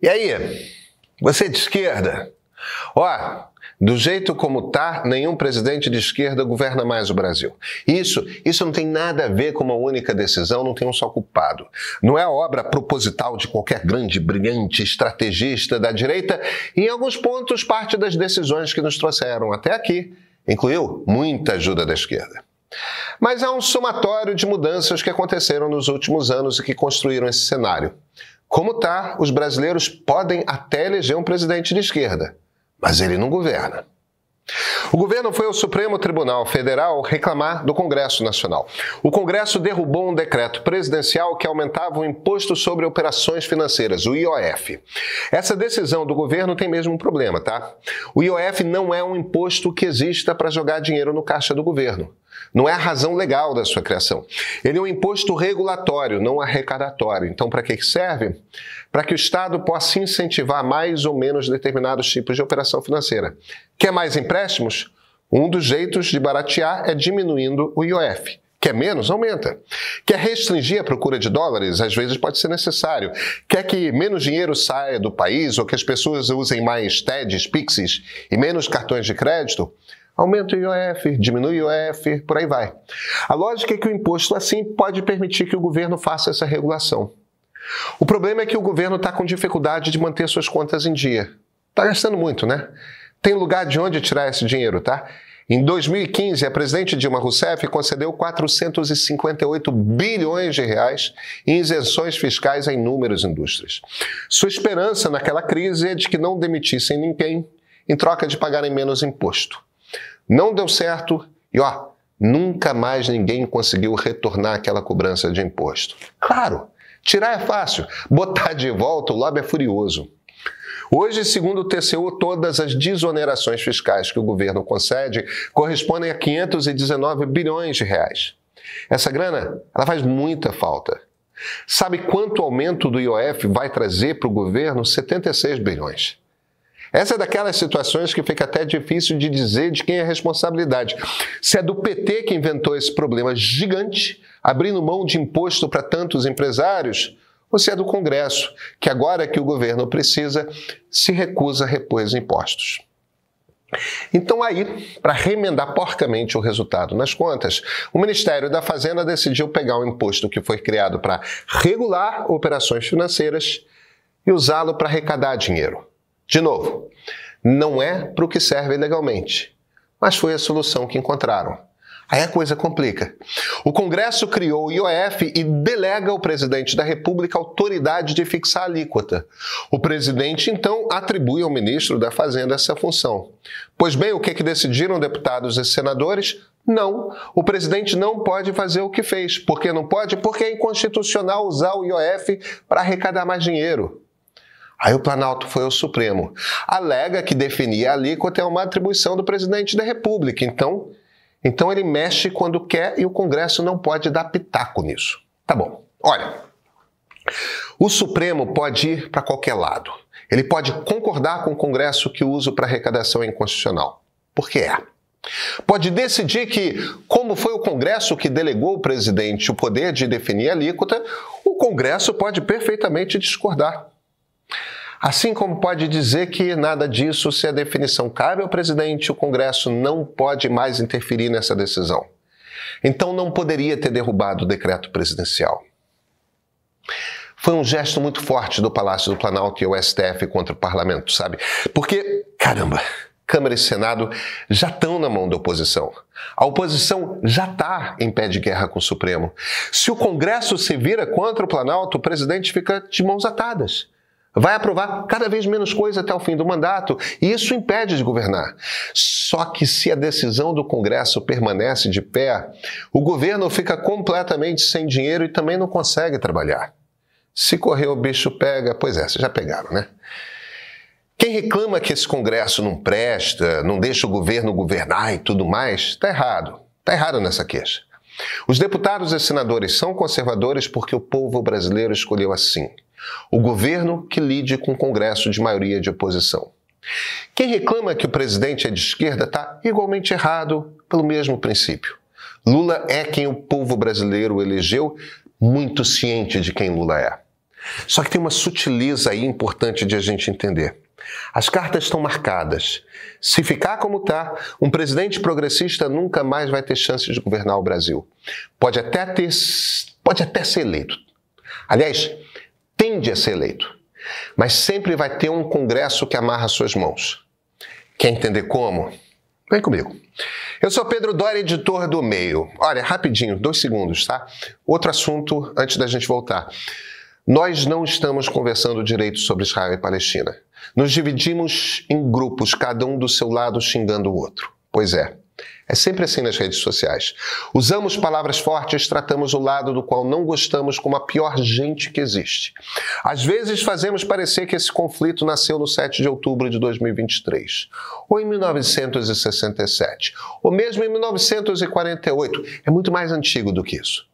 E aí, você é de esquerda? Ó, do jeito como tá, nenhum presidente de esquerda governa mais o Brasil. Isso não tem nada a ver com uma única decisão, não tem um só culpado. Não é a obra proposital de qualquer grande, brilhante estrategista da direita e, em alguns pontos, parte das decisões que nos trouxeram até aqui incluiu muita ajuda da esquerda. Mas há um somatório de mudanças que aconteceram nos últimos anos e que construíram esse cenário. Como tá, os brasileiros podem até eleger um presidente de esquerda, mas ele não governa. O governo foi ao Supremo Tribunal Federal reclamar do Congresso Nacional. O Congresso derrubou um decreto presidencial que aumentava o imposto sobre operações financeiras, o IOF. Essa decisão do governo tem mesmo um problema, tá? O IOF não é um imposto que exista para jogar dinheiro no caixa do governo. Não é a razão legal da sua criação. Ele é um imposto regulatório, não arrecadatório. Então, para que serve? Para que o Estado possa incentivar mais ou menos determinados tipos de operação financeira. Quer mais empréstimos? Um dos jeitos de baratear é diminuindo o IOF. Quer menos? Aumenta. Quer restringir a procura de dólares? Às vezes pode ser necessário. Quer que menos dinheiro saia do país ou que as pessoas usem mais TEDs, Pixies e menos cartões de crédito? Aumenta o IOF, diminui o IOF, por aí vai. A lógica é que o imposto assim pode permitir que o governo faça essa regulação. O problema é que o governo está com dificuldade de manter suas contas em dia. Está gastando muito, né? Tem lugar de onde tirar esse dinheiro, tá? Em 2015, a presidente Dilma Rousseff concedeu 458 bilhões de reais em isenções fiscais a inúmeras indústrias. Sua esperança naquela crise é de que não demitissem ninguém em troca de pagarem menos imposto. Não deu certo e, nunca mais ninguém conseguiu retornar aquela cobrança de imposto. Claro, tirar é fácil, botar de volta o lobby é furioso. Hoje, segundo o TCU, todas as desonerações fiscais que o governo concede correspondem a 519 bilhões de reais. Essa grana, ela faz muita falta. Sabe quanto aumento do IOF vai trazer para o governo? 76 bilhões. Essa é daquelas situações que fica até difícil de dizer de quem é a responsabilidade. Se é do PT que inventou esse problema gigante, abrindo mão de imposto para tantos empresários, ou se é do Congresso, que agora que o governo precisa, se recusa a repor os impostos. Então aí, para remendar porcamente o resultado nas contas, o Ministério da Fazenda decidiu pegar um imposto que foi criado para regular operações financeiras e usá-lo para arrecadar dinheiro. De novo, não é para o que serve legalmente, mas foi a solução que encontraram. Aí a coisa complica. O Congresso criou o IOF e delega ao presidente da República a autoridade de fixar a alíquota. O presidente, então, atribui ao ministro da Fazenda essa função. Pois bem, o que decidiram deputados e senadores? Não, o presidente não pode fazer o que fez. Por que não pode? Porque é inconstitucional usar o IOF para arrecadar mais dinheiro. Aí o Planalto foi ao Supremo. Alega que definir a alíquota é uma atribuição do presidente da República. Então ele mexe quando quer e o Congresso não pode dar pitaco nisso. Tá bom, olha, o Supremo pode ir para qualquer lado. Ele pode concordar com o Congresso que o uso para arrecadação é inconstitucional. Porque é. Pode decidir que, como foi o Congresso que delegou ao presidente o poder de definir a alíquota, o Congresso pode perfeitamente discordar. Assim como pode dizer que nada disso, se a definição cabe ao presidente, o Congresso não pode mais interferir nessa decisão. Então não poderia ter derrubado o decreto presidencial. Foi um gesto muito forte do Palácio do Planalto e o STF contra o parlamento, sabe? Porque, caramba, Câmara e Senado já estão na mão da oposição. A oposição já está em pé de guerra com o Supremo. Se o Congresso se vira contra o Planalto, o presidente fica de mãos atadas. Vai aprovar cada vez menos coisa até o fim do mandato e isso impede de governar. Só que se a decisão do Congresso permanece de pé, o governo fica completamente sem dinheiro e também não consegue trabalhar. Se correr o bicho pega, pois é, vocês já pegaram, né? Quem reclama que esse Congresso não presta, não deixa o governo governar e tudo mais, está errado. Está errado nessa queixa. Os deputados e senadores são conservadores porque o povo brasileiro escolheu assim. O governo que lide com o Congresso de maioria de oposição. Quem reclama que o presidente é de esquerda está igualmente errado pelo mesmo princípio. Lula é quem o povo brasileiro elegeu, muito ciente de quem Lula é. Só que tem uma sutileza aí importante de a gente entender. As cartas estão marcadas. Se ficar como está, um presidente progressista nunca mais vai ter chance de governar o Brasil. Pode até ser eleito. Aliás, tende a ser eleito. Mas sempre vai ter um Congresso que amarra suas mãos. Quer entender como? Vem comigo. Eu sou Pedro Doria, editor do Meio. Olha, rapidinho, 2 segundos, tá? Outro assunto antes da gente voltar. Nós não estamos conversando direito sobre Israel e Palestina. Nos dividimos em grupos, cada um do seu lado xingando o outro. Pois é sempre assim nas redes sociais. Usamos palavras fortes, tratamos o lado do qual não gostamos como a pior gente que existe. Às vezes fazemos parecer que esse conflito nasceu no 7 de outubro de 2023, ou em 1967, ou mesmo em 1948. É muito mais antigo do que isso.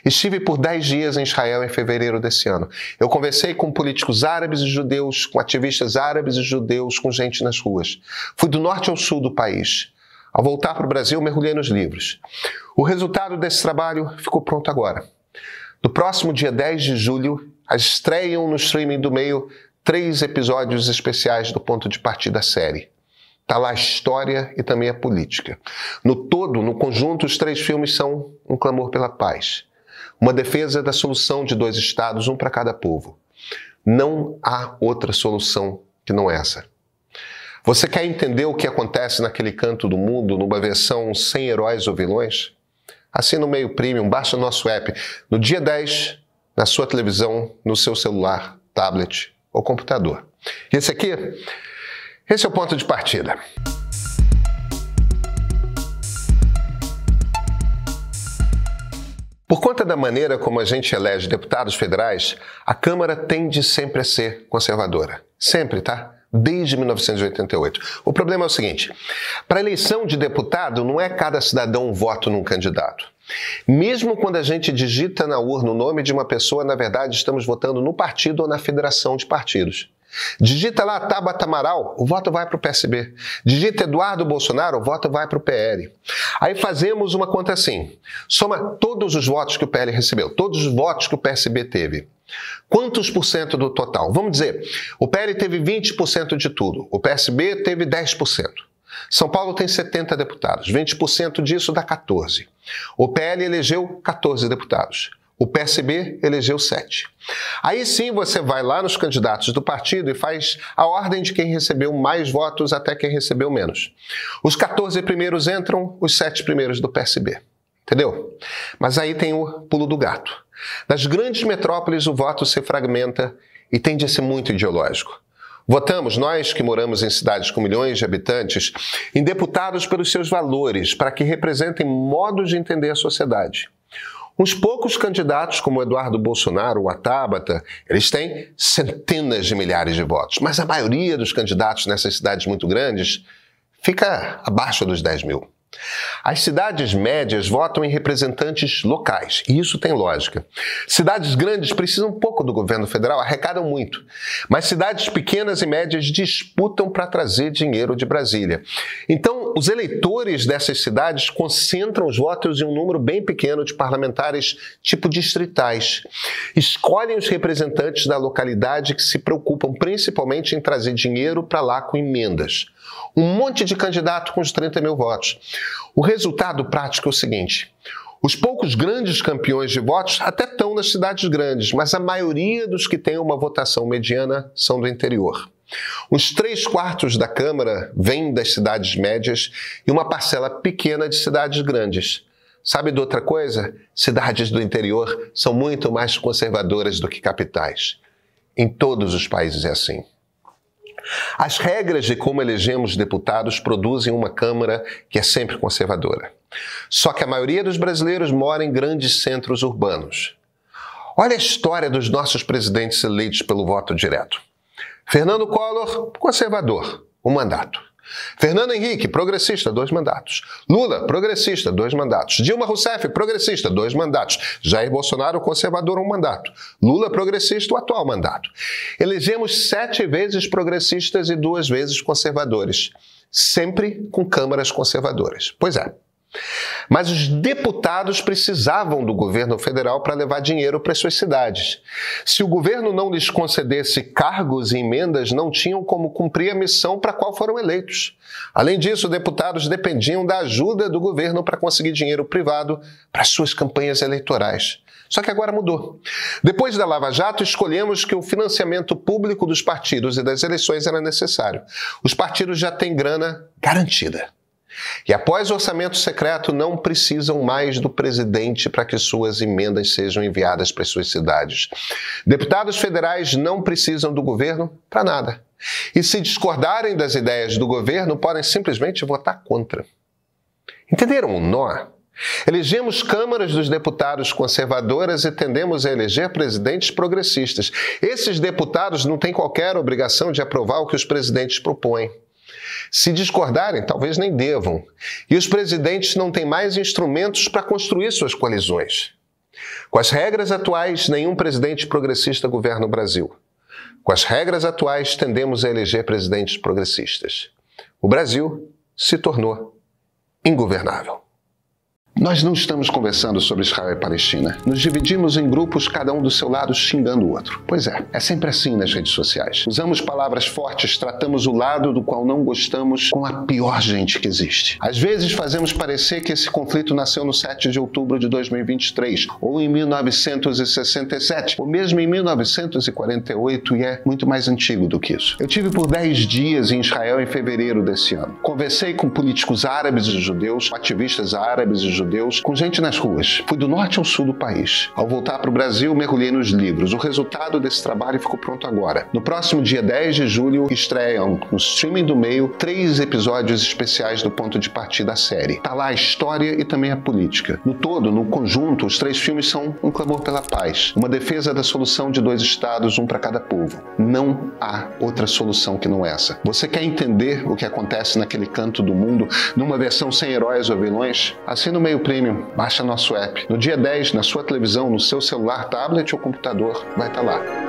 Estive por 10 dias em Israel em fevereiro desse ano. Eu conversei com políticos árabes e judeus, com ativistas árabes e judeus, com gente nas ruas. Fui do norte ao sul do país. Ao voltar para o Brasil, mergulhei nos livros. O resultado desse trabalho ficou pronto agora. No próximo dia 10 de julho, estreiam no streaming do Meio 3 episódios especiais do Ponto de Partida da série. Está lá a história e também a política. No todo, no conjunto, os 3 filmes são um clamor pela paz. Uma defesa da solução de 2 estados, um para cada povo. Não há outra solução que não essa. Você quer entender o que acontece naquele canto do mundo, numa versão sem heróis ou vilões? Assina o Meio Premium, baixa o nosso app. No dia 10, na sua televisão, no seu celular, tablet ou computador. E esse é o Ponto de Partida. Por conta da maneira como a gente elege deputados federais, a Câmara tende sempre a ser conservadora. Sempre, tá? Desde 1988. O problema é o seguinte: para a eleição de deputado, não é cada cidadão um voto num candidato. Mesmo quando a gente digita na urna o nome de uma pessoa, na verdade estamos votando no partido ou na federação de partidos. Digita lá Tabata Amaral, o voto vai para o PSB. Digita Eduardo Bolsonaro, o voto vai para o PL. Aí fazemos uma conta assim: soma todos os votos que o PL recebeu, todos os votos que o PSB teve. Quantos por cento do total? Vamos dizer, o PL teve 20% de tudo, o PSB teve 10%. São Paulo tem 70 deputados, 20% disso dá 14. O PL elegeu 14 deputados. O PSB elegeu 7. Aí sim você vai lá nos candidatos do partido e faz a ordem de quem recebeu mais votos até quem recebeu menos. Os 14 primeiros entram, os 7 primeiros do PSB. Entendeu? Mas aí tem o pulo do gato. Nas grandes metrópoles o voto se fragmenta e tende a ser muito ideológico. Votamos, nós que moramos em cidades com milhões de habitantes, em deputados pelos seus valores, para que representem modos de entender a sociedade. Uns poucos candidatos, como o Eduardo Bolsonaro ou a Tabata, eles têm centenas de milhares de votos, mas a maioria dos candidatos nessas cidades muito grandes fica abaixo dos 10 mil. As cidades médias votam em representantes locais, e isso tem lógica. Cidades grandes precisam pouco do governo federal, arrecadam muito. Mas cidades pequenas e médias disputam para trazer dinheiro de Brasília. Então, os eleitores dessas cidades concentram os votos em um número bem pequeno de parlamentares tipo distritais. Escolhem os representantes da localidade que se preocupam principalmente em trazer dinheiro para lá com emendas. Um monte de candidato com os 30 mil votos. O resultado prático é o seguinte: os poucos grandes campeões de votos até estão nas cidades grandes, mas a maioria dos que têm uma votação mediana são do interior. Uns 3/4 da Câmara vêm das cidades médias e uma parcela pequena de cidades grandes. Sabe de outra coisa? Cidades do interior são muito mais conservadoras do que capitais. Em todos os países é assim. As regras de como elegemos deputados produzem uma Câmara que é sempre conservadora. Só que a maioria dos brasileiros mora em grandes centros urbanos. Olha a história dos nossos presidentes eleitos pelo voto direto. Fernando Collor, conservador, 1 mandato. Fernando Henrique, progressista, 2 mandatos. Lula, progressista, 2 mandatos. Dilma Rousseff, progressista, 2 mandatos. Jair Bolsonaro, conservador, 1 mandato. Lula, progressista, o atual mandato. Elegemos 7 vezes progressistas e 2 vezes conservadores. Sempre com câmaras conservadoras. Pois é. Mas os deputados precisavam do governo federal para levar dinheiro para suas cidades. Se o governo não lhes concedesse cargos e emendas, não tinham como cumprir a missão para a qual foram eleitos. Além disso, deputados dependiam da ajuda do governo para conseguir dinheiro privado para suas campanhas eleitorais. Só que agora mudou. Depois da Lava Jato, escolhemos que o financiamento público dos partidos e das eleições era necessário. Os partidos já têm grana garantida. E após o orçamento secreto, não precisam mais do presidente para que suas emendas sejam enviadas para suas cidades. Deputados federais não precisam do governo para nada. E se discordarem das ideias do governo, podem simplesmente votar contra. Entenderam o nó? Elegemos câmaras dos deputados conservadoras e tendemos a eleger presidentes progressistas. Esses deputados não têm qualquer obrigação de aprovar o que os presidentes propõem. Se discordarem, talvez nem devam. E os presidentes não têm mais instrumentos para construir suas coalizões. Com as regras atuais, nenhum presidente progressista governa o Brasil. Com as regras atuais, tendemos a eleger presidentes progressistas. O Brasil se tornou ingovernável. Nós não estamos conversando sobre Israel e Palestina. Nos dividimos em grupos, cada um do seu lado, xingando o outro. Pois é sempre assim nas redes sociais. Usamos palavras fortes, tratamos o lado do qual não gostamos com a pior gente que existe. Às vezes fazemos parecer que esse conflito nasceu no 7 de outubro de 2023, ou em 1967, ou mesmo em 1948, e é muito mais antigo do que isso. Eu tive por 10 dias em Israel em fevereiro desse ano. Conversei com políticos árabes e judeus, ativistas árabes e judeus, com gente nas ruas. Fui do norte ao sul do país. Ao voltar para o Brasil, mergulhei nos livros. O resultado desse trabalho ficou pronto agora. No próximo dia 10 de julho, estreiam no streaming do Meio 3 episódios especiais do Ponto de Partida da série. Tá lá a história e também a política. No todo, no conjunto, os 3 filmes são um clamor pela paz, uma defesa da solução de 2 estados, um para cada povo. Não há outra solução que não essa. Você quer entender o que acontece naquele canto do mundo, numa versão sem heróis ou vilões? Assina o Meio Premium, baixa nosso app. No dia 10, na sua televisão, no seu celular, tablet ou computador, vai estar lá.